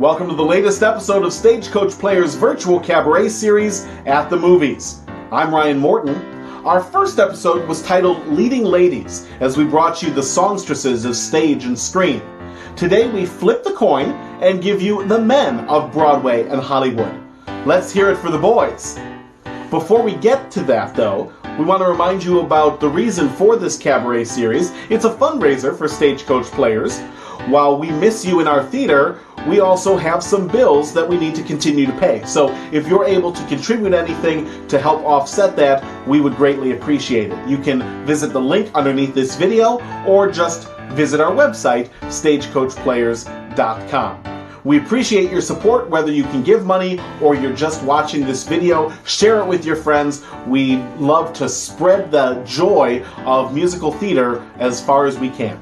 Welcome to the latest episode of Stagecoach Player's virtual cabaret series, At the Movies. I'm Ryan Morton. Our first episode was titled Leading Ladies, as we brought you the songstresses of stage and screen. Today we flip the coin and give you the men of Broadway and Hollywood. Let's hear it for the boys. Before we get to that, though, we want to remind you about the reason for this cabaret series. It's a fundraiser for Stagecoach Players. While we miss you in our theater, we also have some bills that we need to continue to pay. So if you're able to contribute anything to help offset that, we would greatly appreciate it. You can visit the link underneath this video or just visit our website, stagecoachplayers.com. We appreciate your support, whether you can give money or you're just watching this video. Share it with your friends. We love to spread the joy of musical theater as far as we can.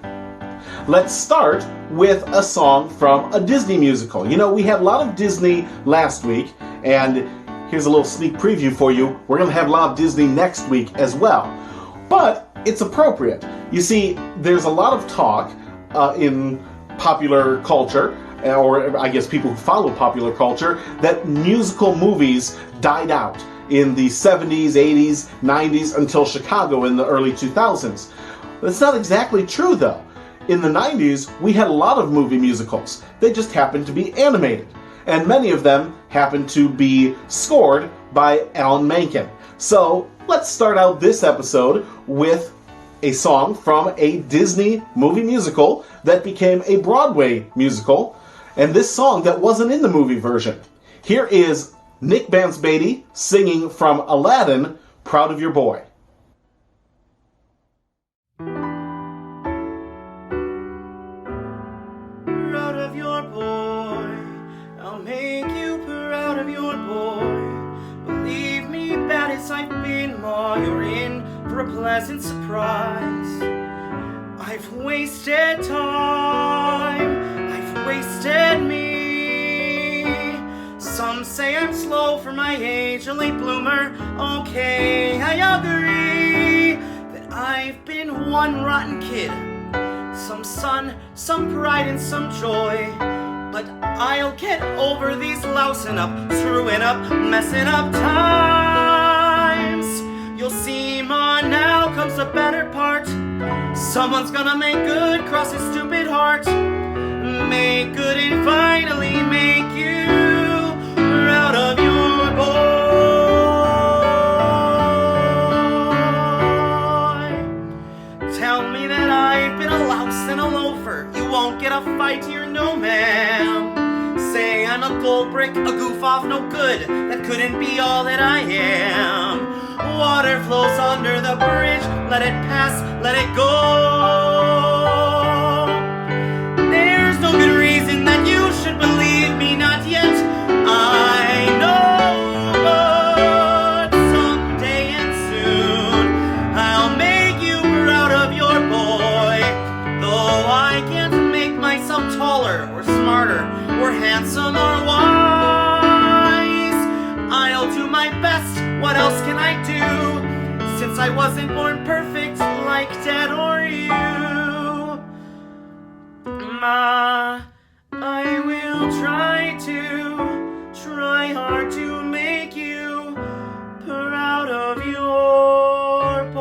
Let's start with a song from a Disney musical. You know, we had a lot of Disney last week, and here's a little sneak preview for you. We're going to have a lot of Disney next week as well. But it's appropriate. You see, there's a lot of talk in popular culture, or I guess people who follow popular culture, that musical movies died out in the 70s, 80s, 90s, until Chicago in the early 2000s. That's not exactly true, though. In the 90s, we had a lot of movie musicals. They just happened to be animated. And many of them happened to be scored by Alan Menken. So let's start out this episode with a song from a Disney movie musical that became a Broadway musical, and this song that wasn't in the movie version. Here is Nick Bantz-Beaty singing from Aladdin, Proud of Your Boy. Proud of your boy, I'll make you proud of your boy. Believe me, bad as I've been, Ma, you're in for a pleasant surprise. I've wasted time, I've wasted me. Some say I'm slow for my age, a late bloomer. Okay, I agree that I've been one rotten kid. Some sun, some pride, and some joy. But I'll get over these lousing up, screwing up, messing up times. You'll see, Ma, now comes the better part. Someone's gonna make good cross his stupid heart. Make good and finally make you proud of your boy. Tell me that I've been a louse and a loafer. You won't get a fight here, no ma'am. Say I'm a gold brick, a goof off, no good. That couldn't be all that I am. Water flows under the bridge, let it pass, let it go. There's no good reason that you should believe me, not yet. I know, but someday and soon I'll make you proud of your boy. Though I can't make myself taller or smarter or handsome or wise, I'll do my best. What else can I do, since I wasn't born perfect like Dad or you? Ma, I will try hard to make you proud of your boy.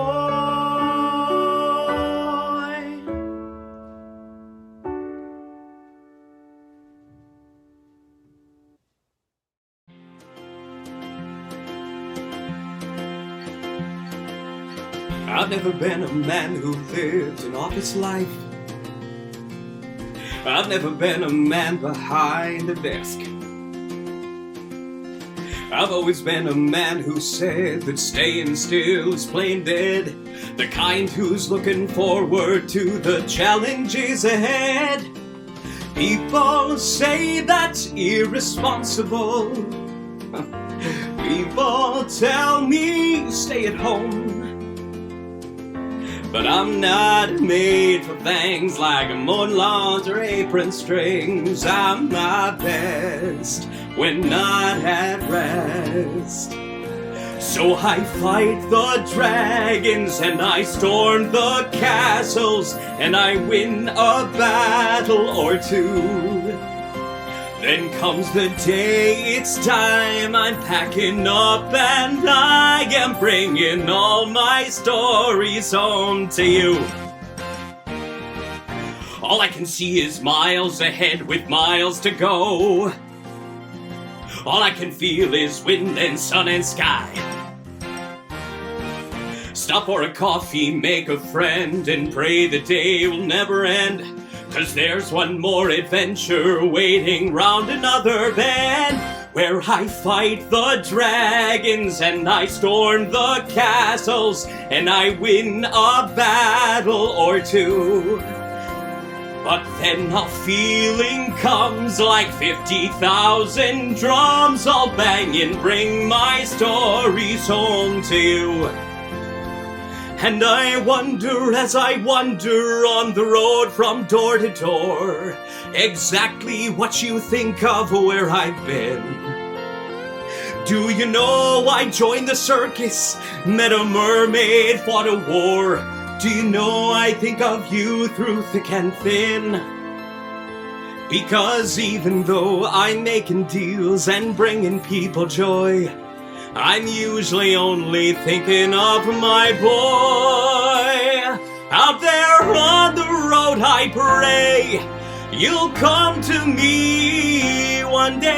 I've never been a man who lived an office life. I've never been a man behind a desk. I've always been a man who said that staying still is plain dead. The kind who's looking forward to the challenges ahead. People say that's irresponsible. People tell me stay at home. But I'm not made for things like mowing lawns or apron strings. I'm my best when not at rest. So I fight the dragons and I storm the castles and I win a battle or two. Then comes the day, it's time, I'm packing up and I am bringing all my stories home to you. All I can see is miles ahead with miles to go. All I can feel is wind and sun and sky. Stop for a coffee, make a friend, and pray the day will never end. 'Cause there's one more adventure waiting round another bend, where I fight the dragons and I storm the castles and I win a battle or two. But then a feeling comes like 50,000 drums all bang and bring my stories home to you. And I wonder as I wander on the road from door to door, exactly what you think of where I've been. Do you know I joined the circus, met a mermaid, fought a war? Do you know I think of you through thick and thin? Because even though I'm making deals and bringing people joy, I'm usually only thinking of my boy. Out there on the road I pray you'll come to me one day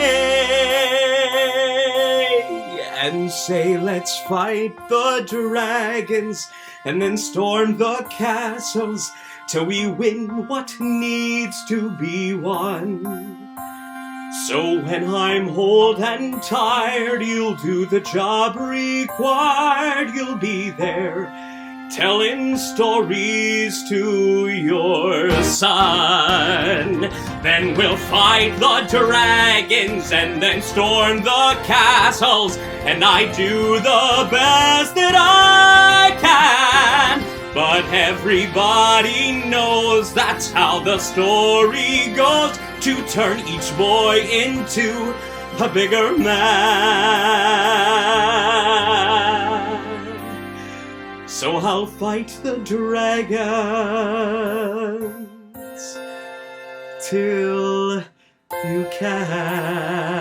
and say let's fight the dragons and then storm the castles till we win what needs to be won. So when I'm old and tired, you'll do the job required. You'll be there telling stories to your son. Then we'll fight the dragons and then storm the castles, and I do the best that I can. But everybody knows that's how the story goes, to turn each boy into a bigger man. So I'll fight the dragons till you can.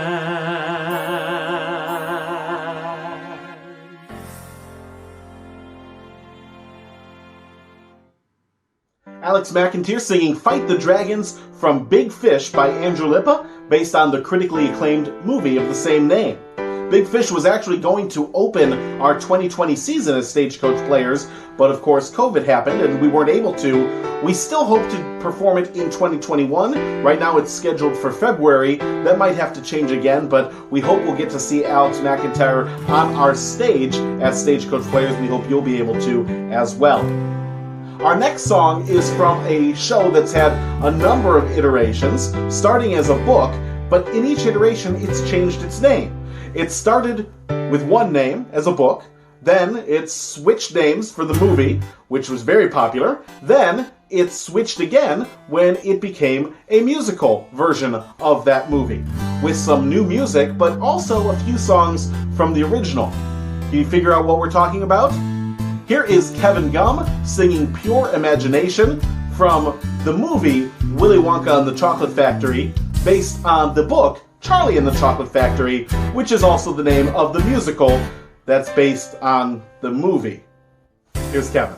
Alex McIntyre singing Fight the Dragons from Big Fish by Andrew Lippa, based on the critically acclaimed movie of the same name. Big Fish was actually going to open our 2020 season as Stagecoach Players, but of course COVID happened and we weren't able to. We still hope to perform it in 2021. Right now it's scheduled for February. That might have to change again, but we hope we'll get to see Alex McIntyre on our stage as Stagecoach Players. We hope you'll be able to as well. Our next song is from a show that's had a number of iterations, starting as a book, but in each iteration it's changed its name. It started with one name as a book, then it switched names for the movie, which was very popular, then it switched again when it became a musical version of that movie, with some new music, but also a few songs from the original. Can you figure out what we're talking about? Here is Kevin Gum singing Pure Imagination from the movie Willy Wonka and the Chocolate Factory, based on the book Charlie and the Chocolate Factory, which is also the name of the musical that's based on the movie. Here's Kevin.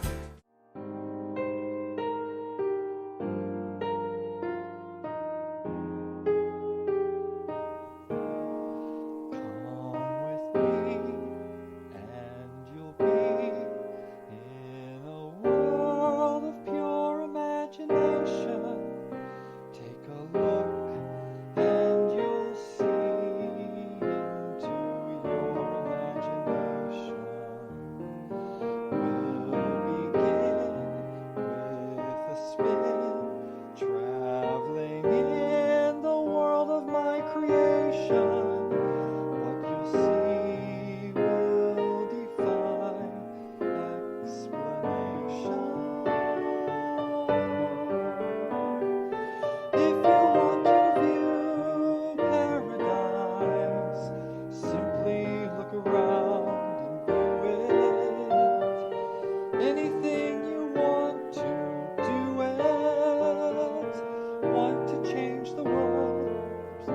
Want to change the world? There's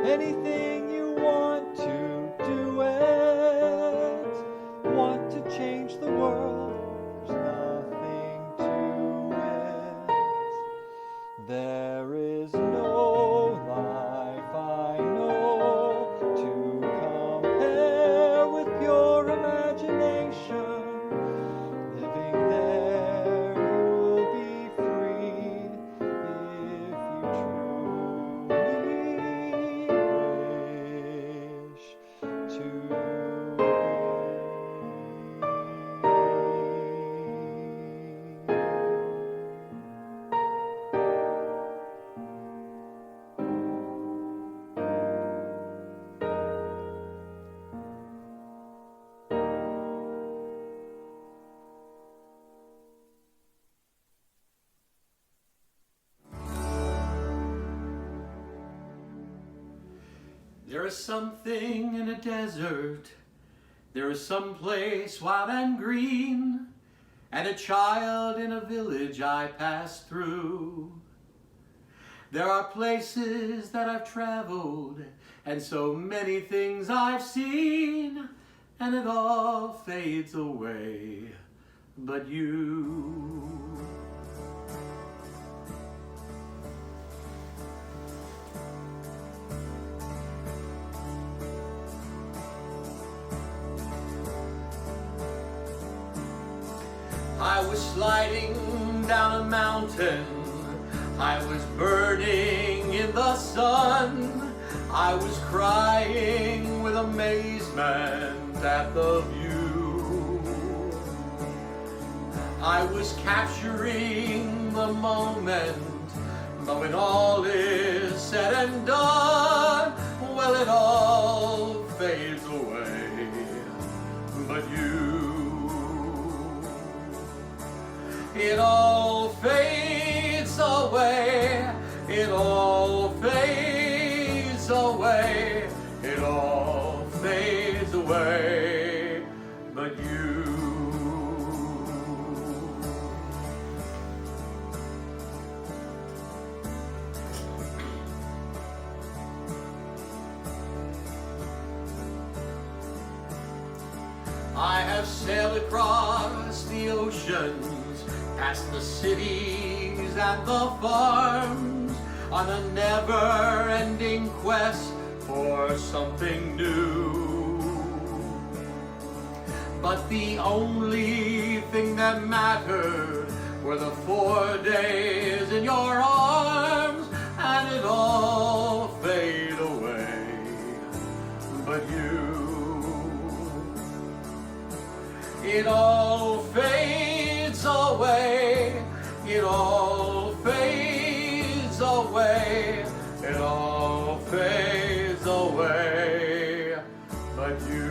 Anything you want to do it. Want to change the world. There's nothing to it. There is no life I know to compare with pure imagination. Living there, you'll be free if you truly wish to be. There is something in a desert, there is some place wild and green, and a child in a village I passed through. There are places that I've traveled, and so many things I've seen, and it all fades away, but you. I was sliding down a mountain, I was burning in the sun, I was crying with amazement at the view. I was capturing the moment, but when all is said and done, well, it all fades away, but you. It all fades away, it all fades away, it all fades away, but you. I have sailed across the oceans, past the cities and the farms, on a never-ending quest for something new. But the only thing that mattered were the 4 days in your arms, and it all faded away, but you. It all fades away, it all fades away, it all fades away, but you.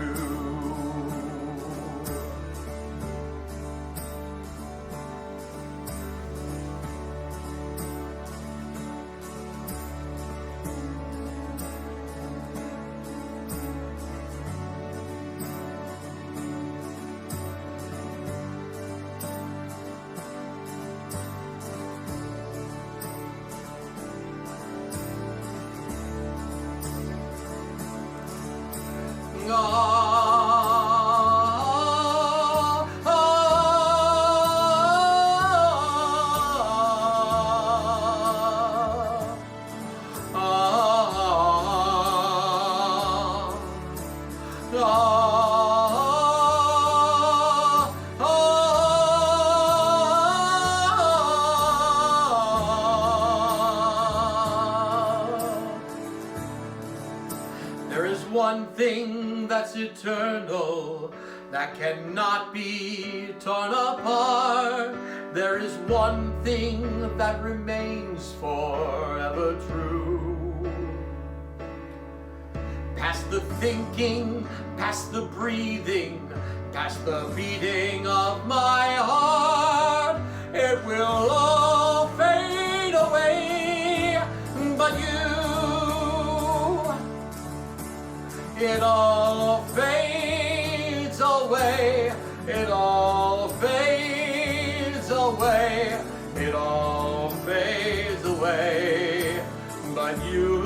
There is one thing that's eternal, that cannot be torn apart. There is one thing that remains forever true. Past the thinking, past the breathing, past the beating of my heart, it will all fade away, but you. It all fades away, it all fades away, it all fades away, but you.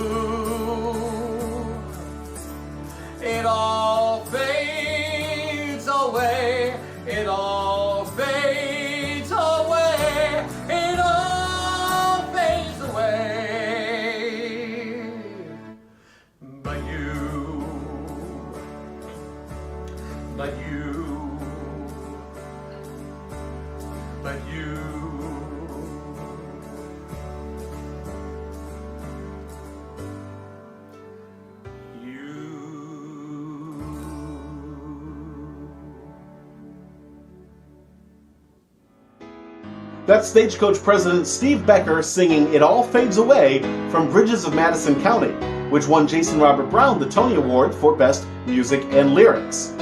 That's Stagecoach President Steve Becker singing It All Fades Away from Bridges of Madison County, which won Jason Robert Brown the Tony Award for Best Music and Lyrics.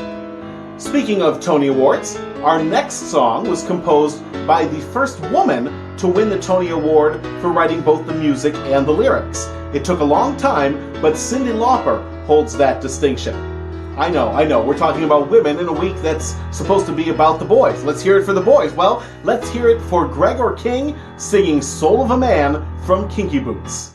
Speaking of Tony Awards, our next song was composed by the first woman to win the Tony Award for writing both the music and the lyrics. It took a long time, but Cyndi Lauper holds that distinction. I know, we're talking about women in a week that's supposed to be about the boys. Let's hear it for the boys. Well, let's hear it for Gregor King singing Soul of a Man from Kinky Boots.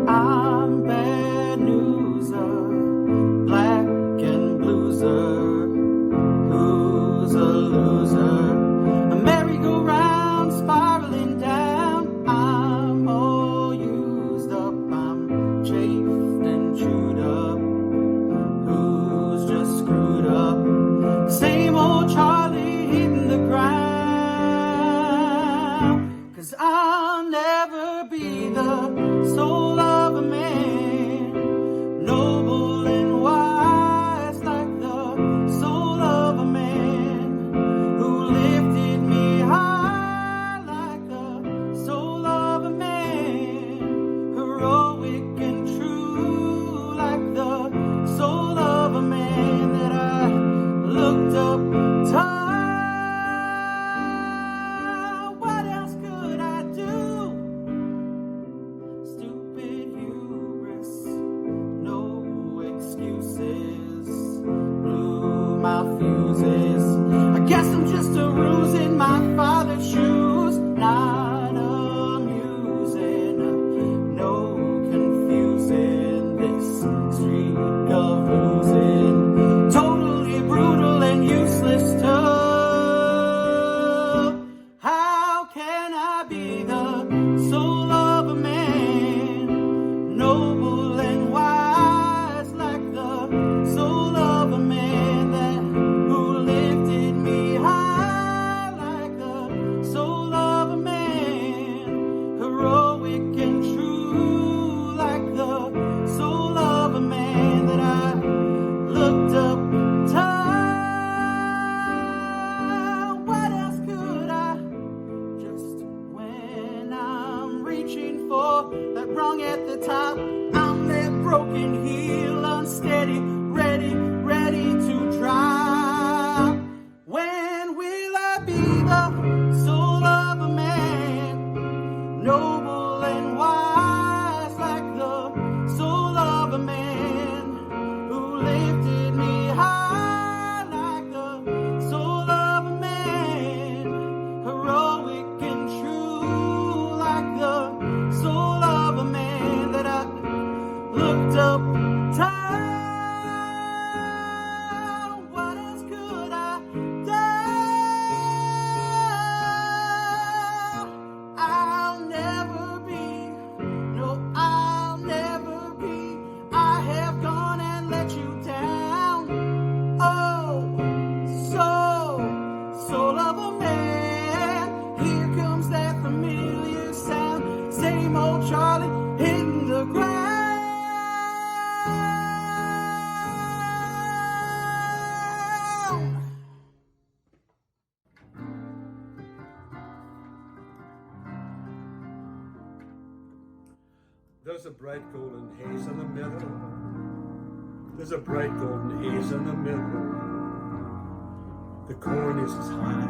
I'm bad newser, black and blueser. Who's a loser? A merry-go-round spiraling down. I'm all used up, I'm chafed and chewed up. Who's just screwed up? Same old Charlie hitting the ground. 'Cause I'll never be the soul of a man, noble and wise like the soul of a man who lifted me high like the soul of a man, heroic and true like the soul of a man that I looked up to. What else could I do? Stupid hubris, no excuses, blew my fuses. I guess I'm just a ruse in my father's shoes, not amusing, no confusing this streak of losing, totally brutal and useless too. How can I be the soul of a man, noble and wise like the soul of a man that who lifted me high like the soul of a man, heroic and true like the soul of a man that I looked up to. What else could I? Just when I'm reaching for that rung at the top, I'm that broken heel, unsteady, ready to drop. When will I be the soul of a man, noble and wise like the soul of a man who lifted me high like the soul of a man, heroic and true like the soul of a man that I looked up to. What else could I do? I'll never be, no, I'll never be. I have gone and let you down. Oh, soul of a man. Here comes that familiar sound. Same old Charlie hitting the ground. There's a bright golden haze in the middle. There's a bright golden haze in the middle. The corn is as high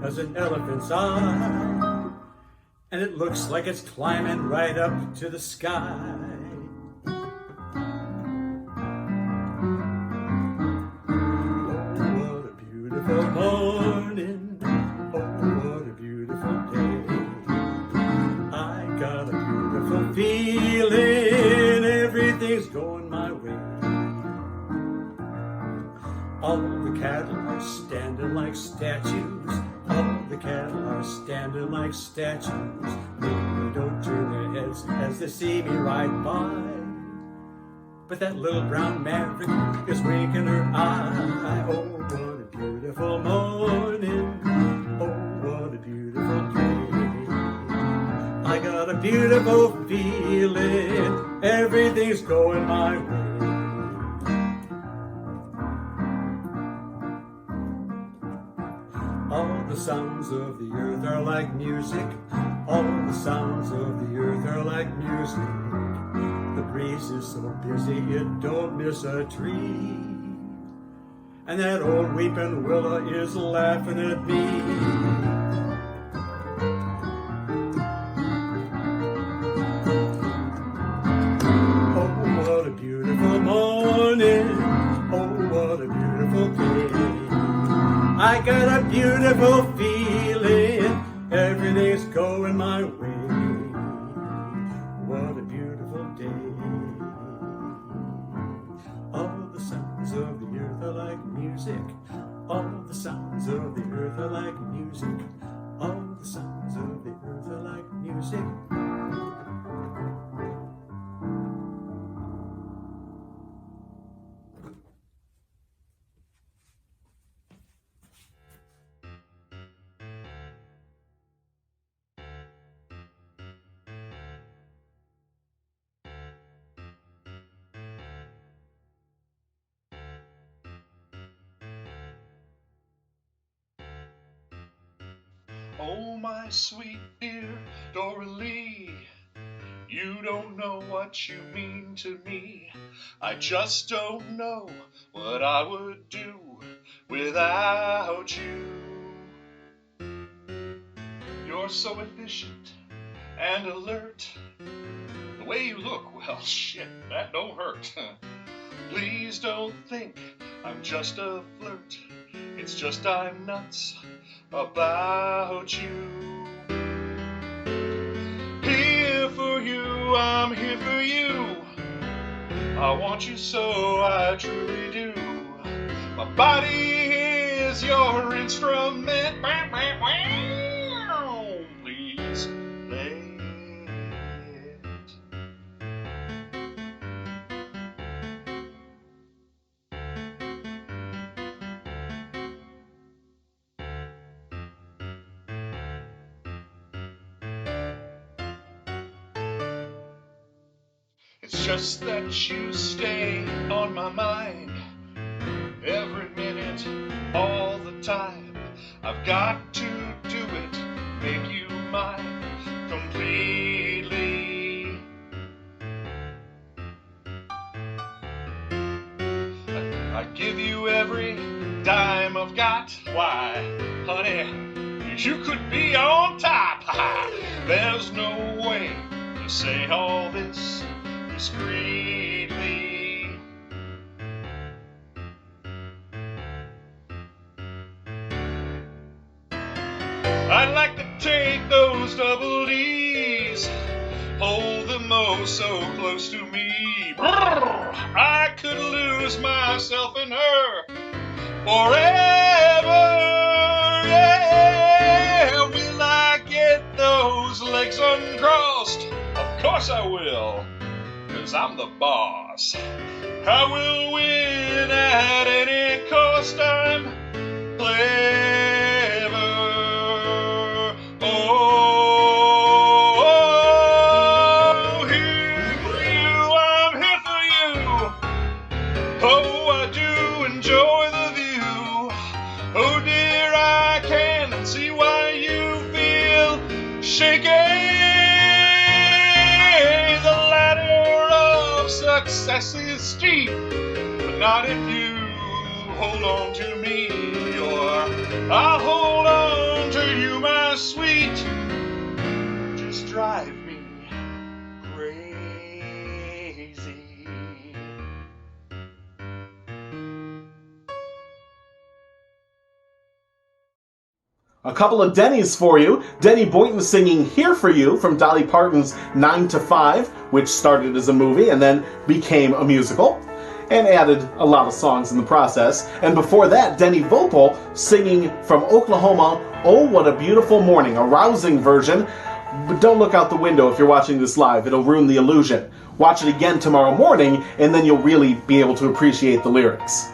as an elephant's eye, and it looks like it's climbing right up to the sky. Oh, what a beautiful morning. Oh, what a beautiful day. I got a beautiful feeling, everything's going my way. All the cattle are standing like statues. All the cattle are standing like statues. They don't turn their heads as they see me ride by. But that little brown maverick is winking her eye. Oh, what a beautiful morning. Oh, what a beautiful day. I got a beautiful feeling, everything's going my way. the sounds of the earth are like music. All the sounds of the earth are like music. The breeze is so busy it don't miss a tree. And that old weeping willow is laughing at me. Oh, what a beautiful morning. Oh, what a beautiful day. I got a beautiful feeling. Everything's going my way. What a beautiful day. All the sounds of the earth are like music. All the sounds of the earth are like music. All the sounds of the earth are like music. Oh, my sweet dear Doralee, you don't know what you mean to me. I just don't know what I would do without you. You're so efficient and alert. The way you look, well, shit, that don't hurt. Please don't think I'm just a flirt. It's just I'm nuts about you. Here for you, I'm here for you. I want you so, I truly do. My body is your instrument. Please play it. It's just that you stay on my mind every minute, all the time. I've got to do it, make you mine completely. I give you every dime I've got. Why, honey, you could be on top. There's no way to say all this discreetly. I'd like to take those double D's, hold them oh so close to me. I could lose myself in her forever. Yeah, will I get those legs uncrossed? Of course I will. 'Cause I'm the boss. I will win at any cost. I'm clever. Oh, here for you, I'm here for you. Oh, I do enjoy the view. Oh dear, I can see why you feel shaky. Success is steep, but not if you hold on to me, or I'll hold on to you, my sweet. Just drive me crazy. A couple of Denny's for you. Denny Boynton singing Here For You from Dolly Parton's 9 to 5, which started as a movie and then became a musical, and added a lot of songs in the process. And before that, Denny Vaupel singing from Oklahoma, Oh What a Beautiful Morning, a rousing version. But don't look out the window if you're watching this live, it'll ruin the illusion. Watch it again tomorrow morning, and then you'll really be able to appreciate the lyrics.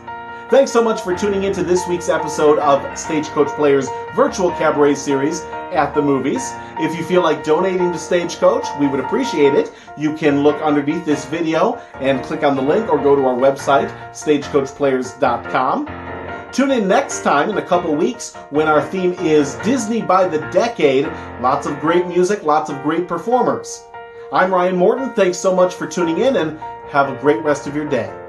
Thanks so much for tuning into this week's episode of Stagecoach Player's virtual cabaret series, At the Movies. If you feel like donating to Stagecoach, we would appreciate it. You can look underneath this video and click on the link, or go to our website, stagecoachplayers.com. Tune in next time in a couple weeks when our theme is Disney by the Decade. Lots of great music, lots of great performers. I'm Ryan Morton. Thanks so much for tuning in, and have a great rest of your day.